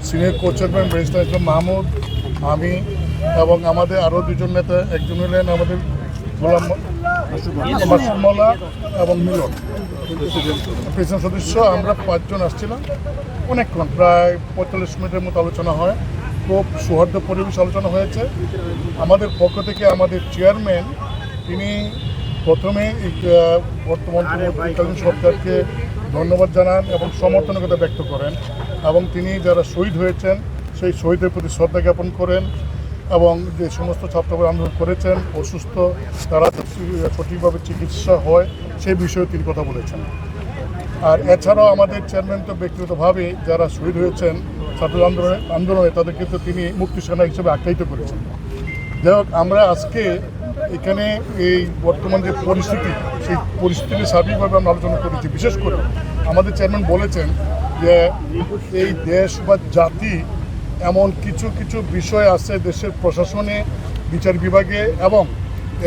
Senior co chairman barrister ইসলাম মাহমুদ, আমি এবং আমাদের আরও দুজন নেতা, একজন হলেন আমাদের গোলাম মাসুদ মোল্লা এবং মিলন প্রেসিডেন্ট সদস্য। আমরা 5 জন আসছিলাম। অনেকক্ষণ, প্রায় 45 মিনিটের মতো আলোচনা হয়। খুব সৌহার্দ্য পরিবেশ আলোচনা হয়েছে। আমাদের পক্ষ থেকে আমাদের চেয়ারম্যান তিনি প্রথমে বর্তমান সরকারকে ধন্যবাদ জানান এবং সমর্থনকতা ব্যক্ত করেন এবং তিনি যারা শহীদ হয়েছেন সেই শহীদের প্রতি শ্রদ্ধা জ্ঞাপন করেন এবং যে সমস্ত ছাত্ররা আন্দোলন করেছেন অসুস্থ তারা সঠিকভাবে চিকিৎসা হয় সেই বিষয়ে তিনি কথা বলেছেন। আর এছাড়াও আমাদের চেয়ারম্যান তো ব্যক্তিগতভাবে যারা শহীদ হয়েছেন ছাত্র আন্দোলনে তাদেরকে তো তিনি মুক্তি সেনা হিসেবে আখ্যায়িত করেছেন। যাই হোক, আমরা আজকে এখানে এই বর্তমান যে পরিস্থিতি সেই পরিস্থিতি সার্বিকভাবে আমরা আলোচনা করেছি। বিশেষ করে আমাদের চেয়ারম্যান বলেছেন যে এই দেশ বা জাতি এমন কিছু কিছু বিষয় আছে দেশের প্রশাসনে, বিচার বিভাগে এবং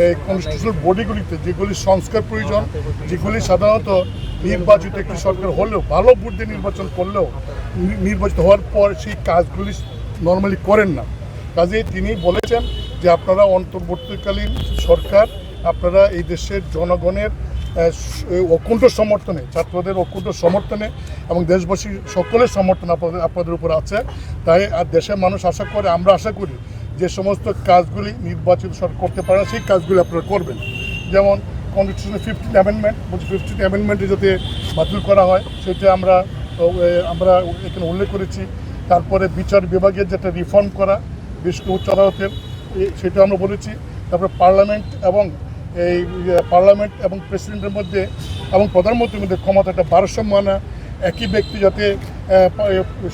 এই কনস্টিটিউশনাল বডিগুলিতে যেগুলি সংস্কার প্রয়োজন, যেগুলি সাধারণত নির্বাচিত একটি সরকার হলেও ভালো ভোট দিয়ে নির্বাচন করলেও নির্বাচিত হওয়ার পর সেই কাজগুলি নর্মালি করেন না। কাজেই তিনি বলেছেন যে আপনারা অন্তর্বর্তীকালীন সরকার, আপনারা এই দেশের জনগণের অকুণ্ঠ সমর্থনে, ছাত্রদের অকুণ্ঠ সমর্থনে এবং দেশবাসীর সকলের সমর্থন আপনাদের উপর আছে। তাই আর দেশের মানুষ আশা করে, আমরা আশা করি যে সমস্ত কাজগুলি নির্বাচিত সরকার করতে পারে সেই কাজগুলি আপনারা করবেন। যেমন কনস্টিটিউশনের 15th অ্যামেন্ডমেন্ট, 15th অ্যামেন্ডমেন্টে যাতে বাতিল করা হয় সেটা আমরা এখানে উল্লেখ করেছি। তারপরে বিচার বিভাগের যেটা রিফর্ম করা, বিশেষ করে উচ্চ আদালতের, সেটা আমরা বলেছি। তারপরে পার্লামেন্ট এবং প্রেসিডেন্টের মধ্যে এবং প্রধানমন্ত্রীর মধ্যে ক্ষমতাটা ভারসাম্য আনা, একই ব্যক্তি যাতে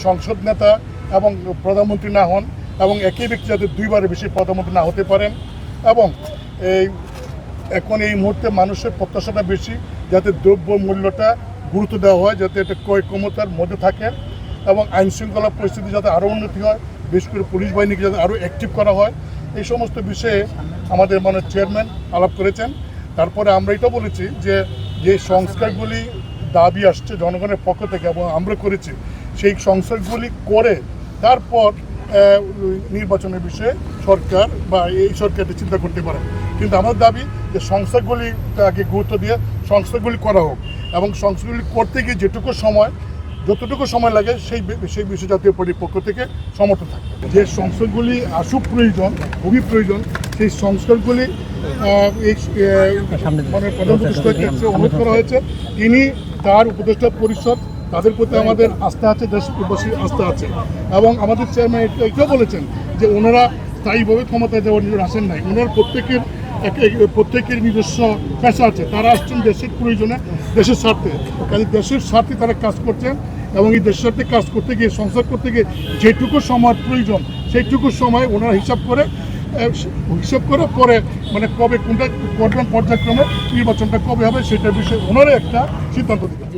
সংসদ নেতা এবং প্রধানমন্ত্রী না হন এবং একই ব্যক্তি যাতে 2বারের বেশি প্রধানমন্ত্রী না হতে পারেন এবং এখন এই মুহূর্তে মানুষের প্রত্যাশাটা বেশি যাতে দ্রব্য মূল্যটা গুরুত্ব দেওয়া হয়, যাতে এটা ক্রয় ক্ষমতার মধ্যে থাকে এবং আইনশৃঙ্খলা পরিস্থিতি যাতে আরও উন্নতি হয়, বিশেষ করে পুলিশ বাহিনীকে যাতে আরও অ্যাক্টিভ করা হয়। এই সমস্ত বিষয়ে আমাদের মাননীয় চেয়ারম্যান আলাপ করেছেন। তারপরে আমরা এটা বলেছি যে সংস্কারগুলি দাবি আসছে জনগণের পক্ষ থেকে এবং আমরা করেছি, সেই সংস্কারগুলি করে তারপর নির্বাচনের বিষয়ে সরকার বা এই সরকারটি চিন্তা করতে পারে। কিন্তু আমার দাবি যে সংস্কারগুলিকে আগে গুরুত্ব দিয়ে সংস্কারগুলি করা হোক এবং সংস্কারগুলি করতে গিয়ে যতটুকু সময় লাগে সেই বিষয়ে জাতীয় পার্টির পক্ষ থেকে সমর্থন থাকে। যে সংস্কারগুলি আসুক প্রয়োজন, খুবই প্রয়োজন, সেই সংস্কারগুলি প্রধান উপদেষ্টার ক্ষেত্রে অনুরোধ করা হয়েছে। তিনি তার উপদেষ্টা পরিষদ তাদের প্রতি আমাদের আস্থা আছে, দেশবাসীর আস্থা আছে এবং আমাদের চেয়ারম্যান এটাও বলেছেন যে ওনারা স্থায়ীভাবে ক্ষমতায় যাওয়ার জন্য আসেন নাই। ওনার প্রত্যেকের নিজস্ব পেশা আছে, তারা আসছেন দেশের প্রয়োজনে, দেশের স্বার্থে। কাজে দেশের স্বার্থে তারা কাজ করছেন এবং এই দেশের স্বার্থে কাজ করতে গিয়ে, সংস্কার করতে গিয়ে যেটুকু সময় প্রয়োজন সেইটুকু সময় ওনারা হিসাব করে পরে কবে কোনটা করবেন, পর্যায়ক্রমে নির্বাচনটা কবে হবে সেটার বিষয়ে ওনারা একটা সিদ্ধান্ত দিবেন।